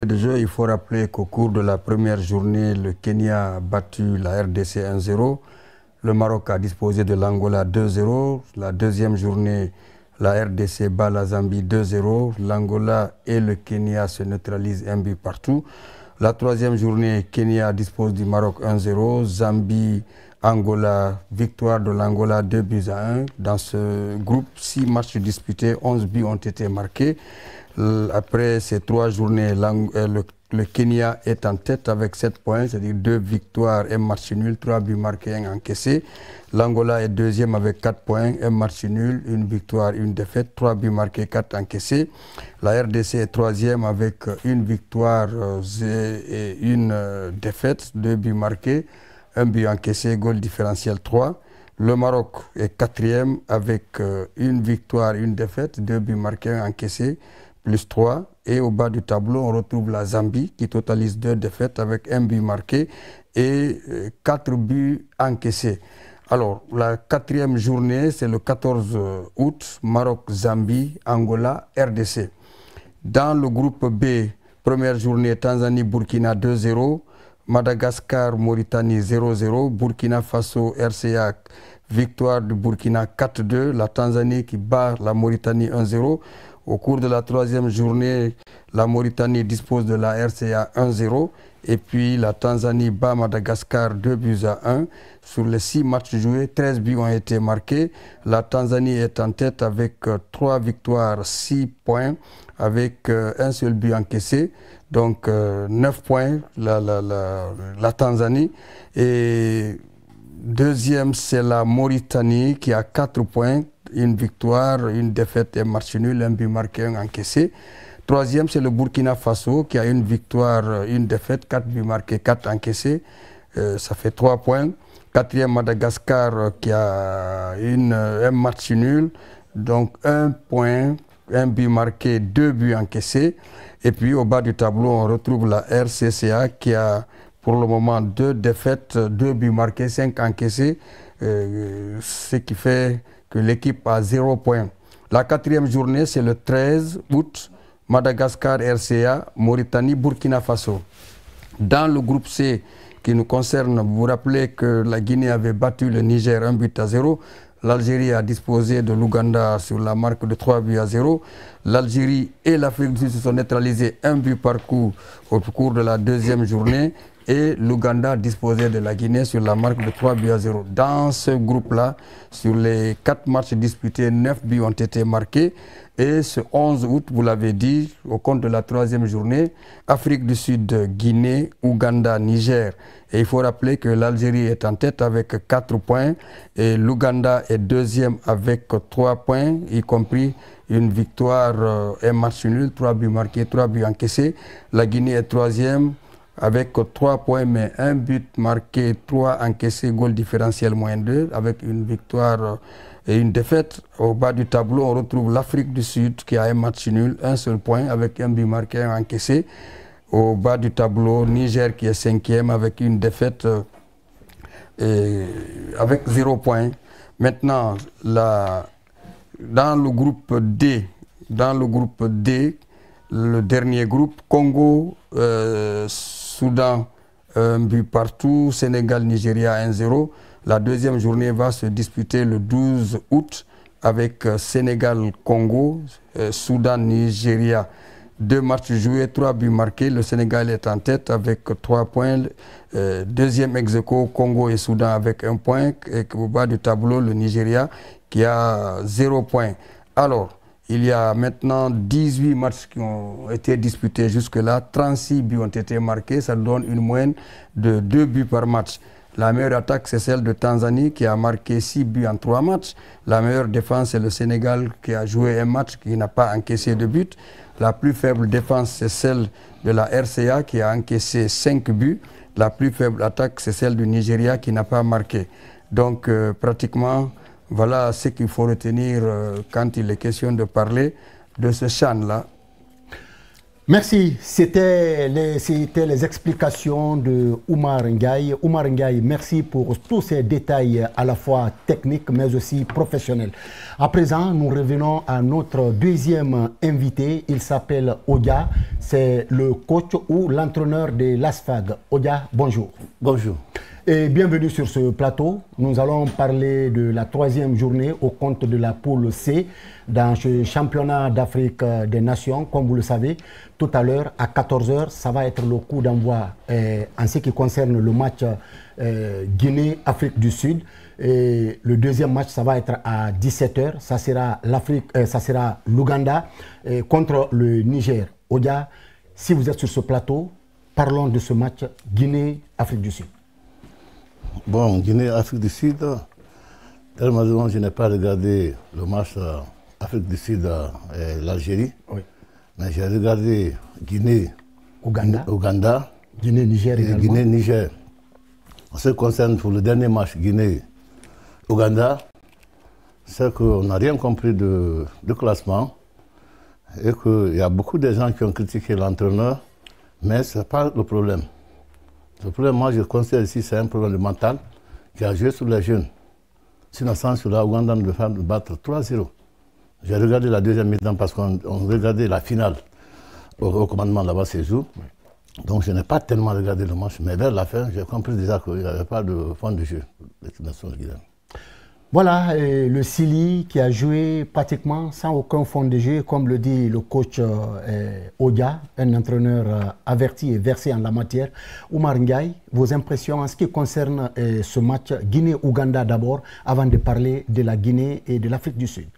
De jeu, il faut rappeler qu'au cours de la première journée, le Kenya a battu la RDC 1-0. Le Maroc a disposé de l'Angola 2-0. La deuxième journée, la RDC bat la Zambie 2-0. L'Angola et le Kenya se neutralisent un but partout. La troisième journée, Kenya dispose du Maroc 1-0. Zambie, Angola, victoire de l'Angola 2-1. Dans ce groupe, 6 matchs disputés, 11 buts ont été marqués. Après ces 3 journées, le Kenya est en tête avec 7 points, c'est-à-dire 2 victoires, 1 match nul, 3 buts marqués, 1 encaissé. L'Angola est deuxième avec 4 points, 1 match nul, 1 victoire, 1 défaite, 3 buts marqués, 4 encaissés. La RDC est troisième avec 1 victoire et 1 défaite, 2 buts marqués, 1 but encaissé, goal différentiel 3. Le Maroc est quatrième avec 1 victoire, 1 défaite, 2 buts marqués, 1 encaissé, plus 3. Et au bas du tableau, on retrouve la Zambie qui totalise 2 défaites avec 1 but marqué et 4 buts encaissés. Alors, la 4e journée, c'est le 14 août, Maroc-Zambie, Angola, RDC. Dans le groupe B, première journée, Tanzanie-Burkina 2-0, Madagascar-Mauritanie 0-0, Burkina Faso-RCA, victoire du Burkina 4-2, la Tanzanie qui bat la Mauritanie 1-0. Au cours de la 3e journée, la Mauritanie dispose de la RCA 1-0 et puis la Tanzanie bat Madagascar 2-1. Sur les 6 matchs joués, 13 buts ont été marqués. La Tanzanie est en tête avec 3 victoires, 6 points, avec un seul but encaissé. Donc 9 points la Tanzanie. Et deuxième, c'est la Mauritanie qui a 4 points. 1 victoire, 1 défaite et match nul, 1 but marqué, 1 encaissé. Troisième, c'est le Burkina Faso qui a 1 victoire, 1 défaite, 4 buts marqués, 4 encaissés. Ça fait 3 points. Quatrième, Madagascar qui a un match nul, donc 1 point, 1 but marqué, 2 buts encaissés. Et puis au bas du tableau, on retrouve la RCCA qui a pour le moment 2 défaites, 2 buts marqués, 5 encaissés, ce qui fait que l'équipe a 0 point. La 4e journée, c'est le 13 août, Madagascar, RCA, Mauritanie, Burkina Faso. Dans le groupe C qui nous concerne, vous vous rappelez que la Guinée avait battu le Niger 1-0. L'Algérie a disposé de l'Ouganda sur la marque de 3-0. L'Algérie et l'Afrique du Sud se sont neutralisés 1 but par coup au cours de la 2e journée. Et l'Ouganda disposait de la Guinée sur la marque de 3-0. Dans ce groupe-là, sur les 4 matchs disputés, 9 buts ont été marqués. Et ce 11 août, vous l'avez dit, au compte de la 3e journée, Afrique du Sud, Guinée, Ouganda, Niger. Et il faut rappeler que l'Algérie est en tête avec 4 points et l'Ouganda est deuxième avec 3 points, y compris une victoire, un match nul, 3 buts marqués, 3 buts encaissés. La Guinée est troisième avec 3 points, mais 1 but marqué, 3 encaissés, goal différentiel -2, avec une victoire et une défaite. Au bas du tableau, on retrouve l'Afrique du Sud qui a un match nul, 1 seul point, avec 1 but marqué, 1 encaissé. Au bas du tableau, Niger qui est 5e avec une défaite avec 0 point. Maintenant, dans le groupe D, le dernier groupe, Congo, Soudan, 1 but partout, Sénégal, Nigeria 1-0. La 2e journée va se disputer le 12 août avec Sénégal-Congo, Soudan, Nigeria. 2 matchs joués, 3 buts marqués. Le Sénégal est en tête avec 3 points. Deuxième ex-aequo, Congo et Soudan avec 1 point. Et au bas du tableau, le Nigeria qui a 0 point. Alors, il y a maintenant 18 matchs qui ont été disputés jusque-là. 36 buts ont été marqués. Ça donne une moyenne de 2 buts par match. La meilleure attaque, c'est celle de Tanzanie qui a marqué 6 buts en 3 matchs. La meilleure défense, c'est le Sénégal qui a joué un match qui n'a pas encaissé de but. La plus faible défense, c'est celle de la RCA qui a encaissé 5 buts. La plus faible attaque, c'est celle du Nigeria qui n'a pas marqué. Donc, pratiquement, voilà ce qu'il faut retenir quand il est question de parler de ce CHAN-là. Merci. C'était les explications de Oumar Ndiaye. Oumar Ndiaye, merci pour tous ces détails à la fois techniques mais aussi professionnels. À présent, nous revenons à notre deuxième invité. Il s'appelle Odia. C'est le coach ou l'entraîneur de l'ASFAG. Odia, bonjour. Bonjour. Et bienvenue sur ce plateau. Nous allons parler de la troisième journée au compte de la poule C dans ce championnat d'Afrique des Nations. Comme vous le savez, tout à l'heure, à 14 h, ça va être le coup d'envoi en ce qui concerne le match Guinée-Afrique du Sud. Et le deuxième match, ça va être à 17 h. Ça sera l'Ouganda contre le Niger. Odia, si vous êtes sur ce plateau, parlons de ce match Guinée-Afrique du Sud. Bon, Guinée-Afrique du Sud, tellement je n'ai pas regardé le match Afrique du Sud et l'Algérie. Oui. Mais j'ai regardé Guinée-Ouganda, Guinée-Niger également. Guinée-Niger. En ce qui concerne pour le dernier match Guinée-Ouganda, c'est qu'on n'a rien compris de classement et qu'il y a beaucoup de gens qui ont critiqué l'entraîneur, mais ce n'est pas le problème. Le problème, moi, je considère ici, c'est un problème de mental qui a joué sur les jeunes. Sinon, sans cela, Ouganda ne devait battre 3-0. J'ai regardé la deuxième mi-temps parce qu'on regardait la finale au commandement là-bas ces jours. Oui. Donc, je n'ai pas tellement regardé le match, mais vers la fin, j'ai compris déjà qu'il n'y avait pas de fond de jeu de l'équipe nationale guinéenne. Voilà, le Sili qui a joué pratiquement sans aucun fond de jeu, comme le dit le coach Odia, un entraîneur averti et versé en la matière. Oumar Ndiaye, vos impressions en ce qui concerne ce match Guinée-Ouganda d'abord, avant de parler de la Guinée et de l'Afrique du Sud.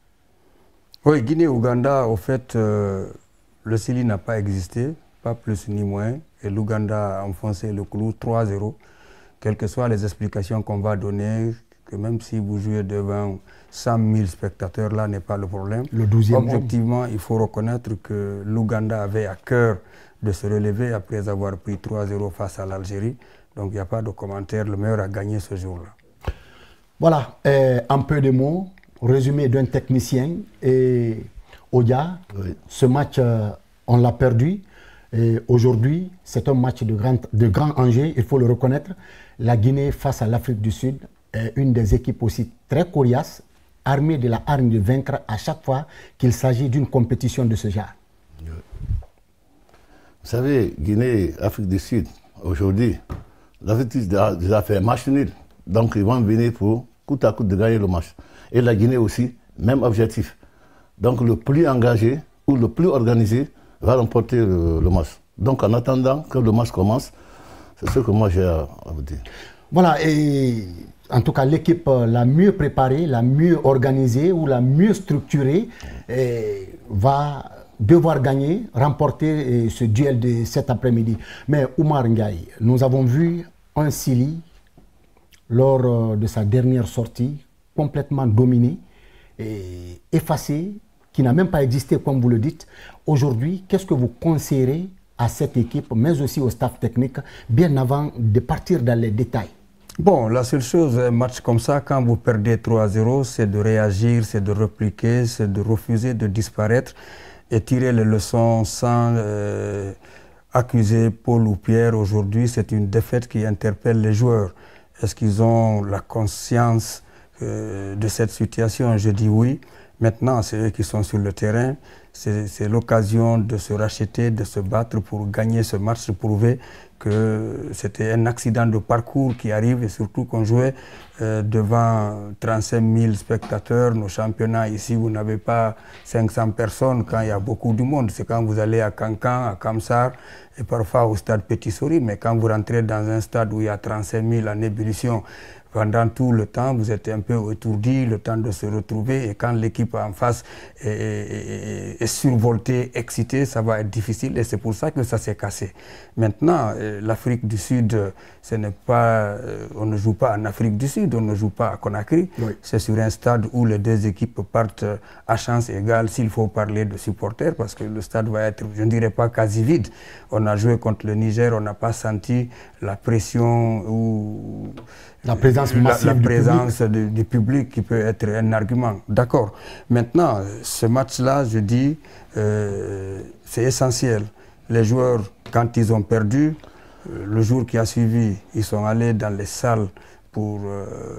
Oui, Guinée-Ouganda, au fait, le Sili n'a pas existé, pas plus ni moins, et l'Ouganda a enfoncé le clou 3-0. Quelles que soient les explications qu'on va donner, que même si vous jouez devant 100 000 spectateurs, là n'est pas le problème. Le 12e Objectivement, il faut reconnaître que l'Ouganda avait à cœur de se relever après avoir pris 3-0 face à l'Algérie. Donc il n'y a pas de commentaire, le meilleur a gagné ce jour-là. Voilà, en peu de mots, résumé d'un technicien. Et Odia, oui. Ce match, on l'a perdu. Aujourd'hui, c'est un match de grand enjeu, il faut le reconnaître. La Guinée face à l'Afrique du Sud, une des équipes aussi très coriaces, armée de la hargne de vaincre à chaque fois qu'il s'agit d'une compétition de ce genre. Vous savez, Guinée, Afrique du Sud, aujourd'hui, l'Afrique du Sud a fait un match nul. Donc ils vont venir pour coûte à coûte de gagner le match. Et la Guinée aussi, même objectif. Donc le plus engagé ou le plus organisé va remporter le match. Donc en attendant que le match commence, c'est ce que moi j'ai à vous dire. Voilà, et en tout cas, l'équipe la mieux préparée, la mieux organisée ou la mieux structurée va devoir gagner, remporter ce duel de cet après-midi. Mais Oumar Ndiaye, nous avons vu un Sili lors de sa dernière sortie complètement dominé, effacé, qui n'a même pas existé comme vous le dites. Aujourd'hui, qu'est-ce que vous conseillerez à cette équipe, mais aussi au staff technique, bien avant de partir dans les détails? Bon, la seule chose, un match comme ça, quand vous perdez 3-0, c'est de réagir, c'est de répliquer, c'est de refuser de disparaître et tirer les leçons sans accuser Paul ou Pierre. Aujourd'hui, c'est une défaite qui interpelle les joueurs. Est-ce qu'ils ont la conscience de cette situation? Je dis oui. Maintenant, c'est eux qui sont sur le terrain. C'est l'occasion de se racheter, de se battre pour gagner ce match, de prouver que c'était un accident de parcours qui arrive et surtout qu'on jouait devant 35 000 spectateurs. Nos championnats ici, vous n'avez pas 500 personnes quand il y a beaucoup de monde. C'est quand vous allez à Cancan, à Kamsar et parfois au stade Petit Souris. Mais quand vous rentrez dans un stade où il y a 35 000 en ébullition, pendant tout le temps, vous êtes un peu étourdi, le temps de se retrouver. Et quand l'équipe en face est survoltée, excitée, ça va être difficile. Et c'est pour ça que ça s'est cassé. Maintenant, l'Afrique du Sud, ce n'est pas, on ne joue pas en Afrique du Sud, on ne joue pas à Conakry. Oui. C'est sur un stade où les deux équipes partent à chance égale, s'il faut parler de supporters, parce que le stade va être, je ne dirais pas quasi vide. On a joué contre le Niger, on n'a pas senti la pression ou la présence massive du public qui peut être un argument. D'accord. Maintenant, ce match-là, je dis, c'est essentiel. Les joueurs, quand ils ont perdu, le jour qui a suivi, ils sont allés dans les salles pour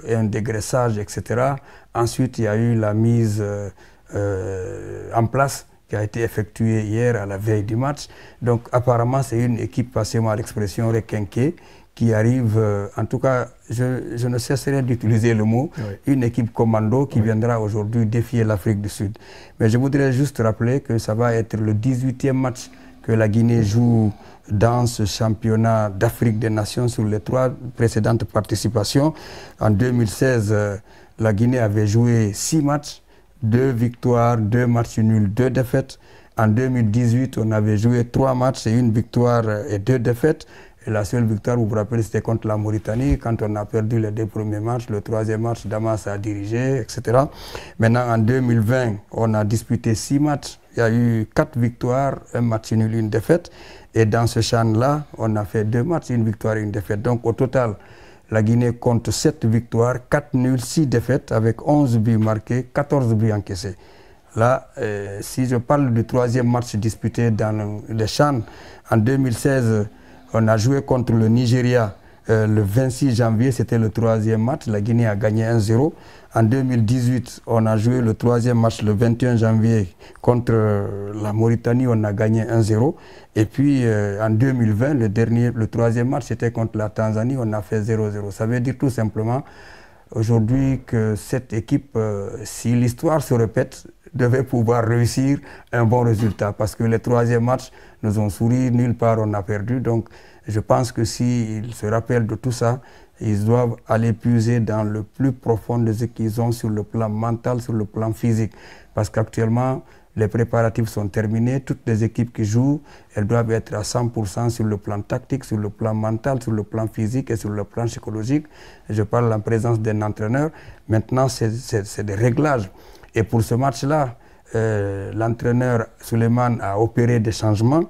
un dégraissage, etc. Ensuite, il y a eu la mise en place qui a été effectuée hier à la veille du match. Donc apparemment, c'est une équipe, passez-moi l'expression, requinquée, qui arrive, en tout cas, je ne cesserai d'utiliser le mot, une équipe commando qui viendra aujourd'hui défier l'Afrique du Sud. Mais je voudrais juste rappeler que ça va être le 18e match que la Guinée joue dans ce championnat d'Afrique des Nations sur les 3 précédentes participations. En 2016, la Guinée avait joué 6 matchs, 2 victoires, 2 matchs nuls, 2 défaites. En 2018, on avait joué 3 matchs et 1 victoire et 2 défaites. Et la seule victoire, vous vous rappelez, c'était contre la Mauritanie, quand on a perdu les 2 premiers matchs. Le 3e match, Damas a dirigé, etc. Maintenant, en 2020, on a disputé 6 matchs. Il y a eu 4 victoires, 1 match nul, 1 défaite. Et dans ce champ-là, on a fait 2 matchs, 1 victoire et 1 défaite. Donc au total, la Guinée compte 7 victoires, 4 nuls, 6 défaites, avec 11 buts marqués, 14 buts encaissés. Là, si je parle du 3e match disputé dans les champs, en 2016, on a joué contre le Nigeria le 26 janvier, c'était le 3e match. La Guinée a gagné 1-0. En 2018, on a joué le 3e match le 21 janvier contre la Mauritanie, on a gagné 1-0. Et puis en 2020, le 3e match, c'était contre la Tanzanie, on a fait 0-0. Ça veut dire tout simplement aujourd'hui que cette équipe, si l'histoire se répète, devait pouvoir réussir un bon résultat. Parce que les 3e matchs nous ont souri, nulle part on a perdu. Donc je pense que s'ils se rappellent de tout ça, ils doivent aller puiser dans le plus profond de ce qu'ils ont sur le plan mental, sur le plan physique. Parce qu'actuellement, les préparatifs sont terminés. Toutes les équipes qui jouent, elles doivent être à 100% sur le plan tactique, sur le plan mental, sur le plan physique et sur le plan psychologique. Je parle en présence d'un entraîneur. Maintenant, c'est des réglages. Et pour ce match-là, l'entraîneur Suleiman a opéré des changements.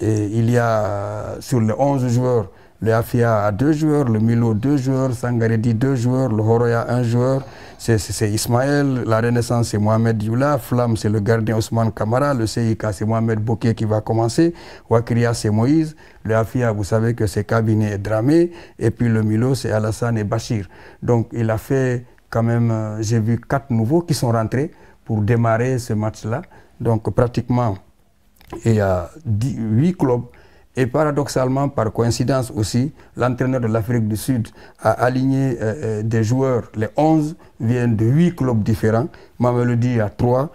Et il y a sur les 11 joueurs, le Afia a 2 joueurs, le Milo 2 joueurs, Sangaredi 2 joueurs, le Horoya 1 joueur, c'est Ismaël, la Renaissance c'est Mohamed Youla, Flamme c'est le gardien Ousmane Kamara, le CIK c'est Mohamed Bokeh qui va commencer, Wakria c'est Moïse, le Afia vous savez que c'est Kabiné et Dramé, et puis le Milo c'est Alassane et Bachir. Donc il a fait quand même, j'ai vu 4 nouveaux qui sont rentrés pour démarrer ce match-là. Donc pratiquement, il y a 8 clubs. Et paradoxalement, par coïncidence aussi, l'entraîneur de l'Afrique du Sud a aligné des joueurs. Les 11 viennent de 8 clubs différents. Mamelodi a 3,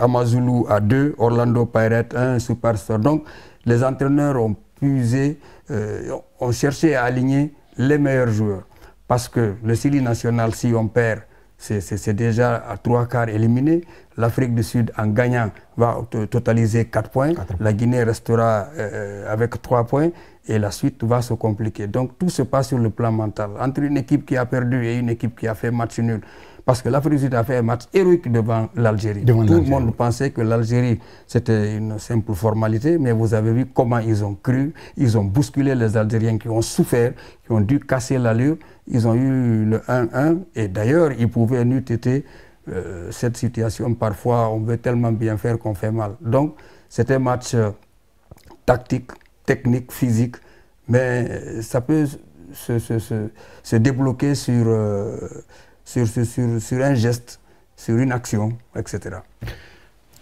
Amazulu a 2, Orlando Pirates 1, Superstar. Donc les entraîneurs ont puisé, ont cherché à aligner les meilleurs joueurs. Parce que le Sili national, si on perd, c'est déjà à 3/4 éliminé. L'Afrique du Sud, en gagnant, va totaliser 4 points. La Guinée restera avec 3 points et la suite va se compliquer. Donc tout se passe sur le plan mental. Entre une équipe qui a perdu et une équipe qui a fait match nul. Parce que l'Afrique du Sud a fait un match héroïque devant l'Algérie. Tout le monde pensait que l'Algérie, c'était une simple formalité, mais vous avez vu comment ils ont cru, ils ont bousculé les Algériens qui ont souffert, qui ont dû casser l'allure. Ils ont eu le 1-1 et d'ailleurs, ils pouvaient nous têter cette situation. Parfois, on veut tellement bien faire qu'on fait mal. Donc, c'était un match tactique, technique, physique, mais ça peut se débloquer sur un geste, sur une action, etc.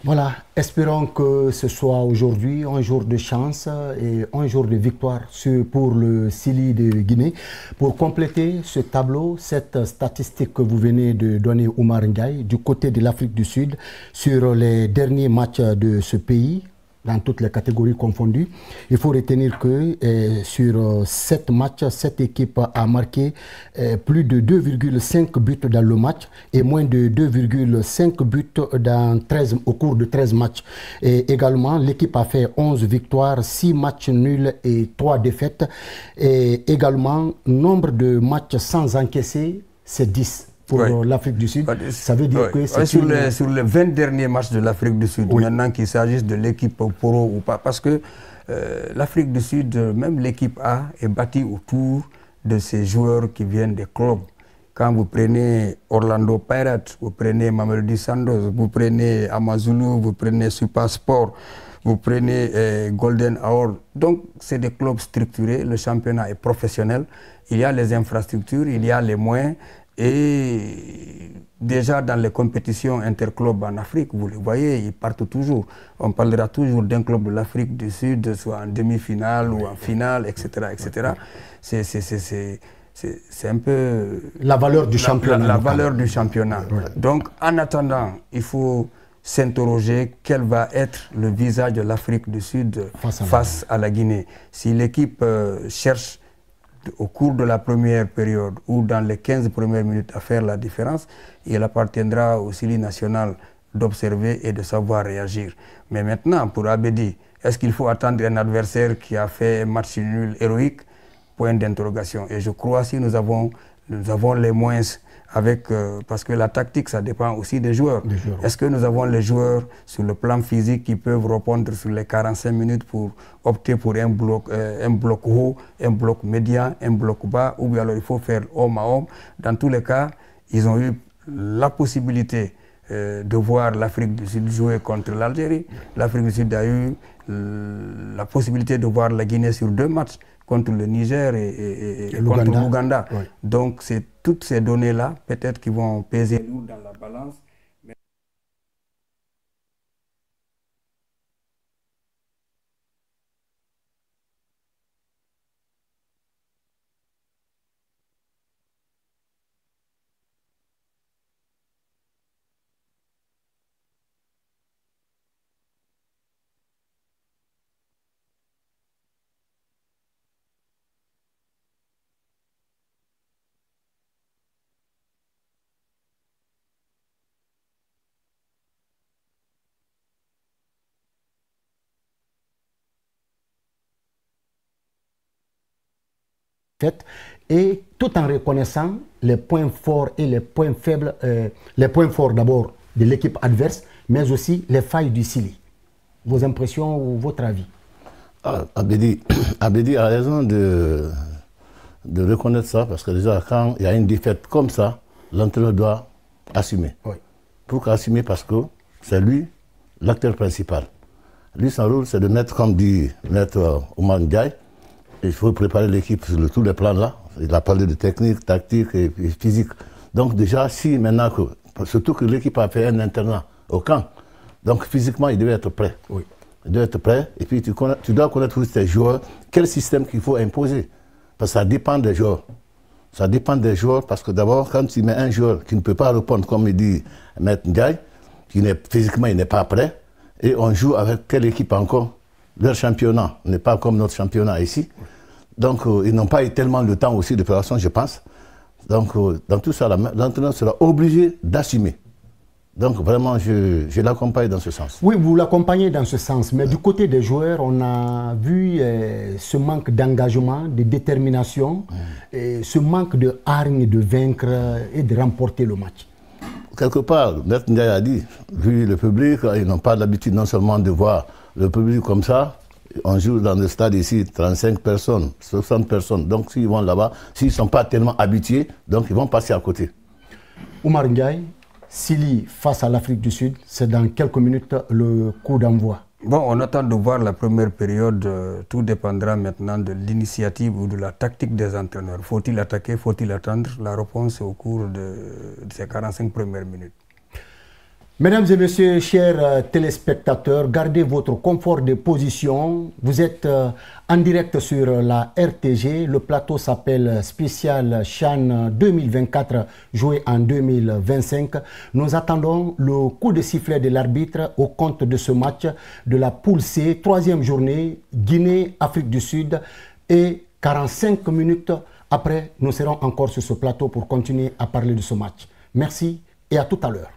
Voilà, espérons que ce soit aujourd'hui un jour de chance et un jour de victoire pour le Sili de Guinée. Pour compléter ce tableau, cette statistique que vous venez de donner, Oumar Ndiaye, du côté de l'Afrique du Sud, sur les derniers matchs de ce pays, dans toutes les catégories confondues, il faut retenir que sur 7 matchs, cette équipe a marqué plus de 2,5 buts dans le match et moins de 2,5 buts au cours de 13 matchs. Et également, l'équipe a fait 11 victoires, 6 matchs nuls et 3 défaites. Et également, nombre de matchs sans encaisser, c'est 10. Pour l'Afrique du Sud, ça veut dire que c'est sur les 20 derniers matchs de l'Afrique du Sud, maintenant qu'il s'agisse de l'équipe Poro ou pas, parce que l'Afrique du Sud, même l'équipe A, est bâtie autour de ces joueurs qui viennent des clubs. Quand vous prenez Orlando Pirates, vous prenez Mamelodi Sundowns, vous prenez Amazulu, vous prenez Super Sport, vous prenez Golden Hour. Donc, c'est des clubs structurés, le championnat est professionnel, il y a les infrastructures, il y a les moyens. Et déjà dans les compétitions interclubs en Afrique, vous le voyez, ils partent toujours. On parlera toujours d'un club de l'Afrique du Sud, soit en demi-finale ou en finale, etc. etc. C'est un peu la valeur du championnat. La valeur du championnat. Ouais. Donc, en attendant, il faut s'interroger quel va être le visage de l'Afrique du Sud face à la Guinée. Si l'équipe cherche au cours de la première période ou dans les 15 premières minutes à faire la différence, il appartiendra au Sili national d'observer et de savoir réagir. Mais maintenant, pour Abedi, est-ce qu'il faut attendre un adversaire qui a fait un match nul héroïque? Point d'interrogation. Et je crois que nous avons les moyens avec, parce que la tactique, ça dépend aussi des joueurs. Est-ce que nous avons les joueurs sur le plan physique qui peuvent répondre sur les 45 minutes pour opter pour un bloc haut, un bloc médian, un bloc bas, ou bien alors il faut faire homme à homme. Dans tous les cas, ils ont eu la possibilité de voir l'Afrique du Sud jouer contre l'Algérie. L'Afrique du Sud a eu la possibilité de voir la Guinée sur 2 matchs, contre le Niger et contre l'Ouganda. Oui. Donc, c'est toutes ces données-là, peut-être, qui vont peser lourd dans la balance. Et tout en reconnaissant les points forts et les points faibles, les points forts d'abord de l'équipe adverse, mais aussi les failles du Sili. Vos impressions ou votre avis? Abedi a raison de reconnaître ça, parce que déjà quand il y a une défaite comme ça, l'entraîneur doit assumer. Oui. Pourquoi assumer? Parce que c'est lui l'acteur principal. Lui, son rôle, c'est de mettre, comme dit Maître Oumar Ndiaye, il faut préparer l'équipe sur tous les plans là. Il a parlé de technique, tactique et physique. Donc déjà, si maintenant, surtout que l'équipe a fait un internat au camp, donc physiquement, il devait être prêt. Oui. Il doit être prêt. Et puis tu dois connaître tous tes joueurs, quel système qu'il faut imposer. Parce que ça dépend des joueurs. Ça dépend des joueurs parce que d'abord, quand tu mets un joueur qui ne peut pas répondre, comme il dit Maître Ndiaye, physiquement, il n'est pas prêt, et on joue avec quelle équipe encore? Leur championnat n'est pas comme notre championnat ici. Donc, ils n'ont pas eu tellement de temps aussi de préparation, je pense. Donc, dans tout ça, l'entraîneur sera obligé d'assumer. Donc, vraiment, je l'accompagne dans ce sens. Oui, vous l'accompagnez dans ce sens. Mais du côté des joueurs, on a vu ce manque d'engagement, de détermination, et ce manque de hargne de vaincre et de remporter le match. Quelque part, Maître Ndiaye a dit, vu le public, ils n'ont pas l'habitude non seulement de voir le public comme ça. On joue dans le stade ici, 35 personnes, 60 personnes. Donc s'ils vont là-bas, s'ils ne sont pas tellement habitués, donc ils vont passer à côté. Oumar Ndiaye, Sili face à l'Afrique du Sud, c'est dans quelques minutes le coup d'envoi. Bon, on attend de voir la première période. Tout dépendra maintenant de l'initiative ou de la tactique des entraîneurs. Faut-il attaquer, faut-il attendre? La réponse au cours de ces 45 premières minutes. Mesdames et messieurs, chers téléspectateurs, gardez votre confort de position. Vous êtes en direct sur la RTG. Le plateau s'appelle Spécial CHAN 2024, joué en 2025. Nous attendons le coup de sifflet de l'arbitre au compte de ce match de la poule C, 3e journée, Guinée-Afrique du Sud. Et 45 minutes après, nous serons encore sur ce plateau pour continuer à parler de ce match. Merci et à tout à l'heure.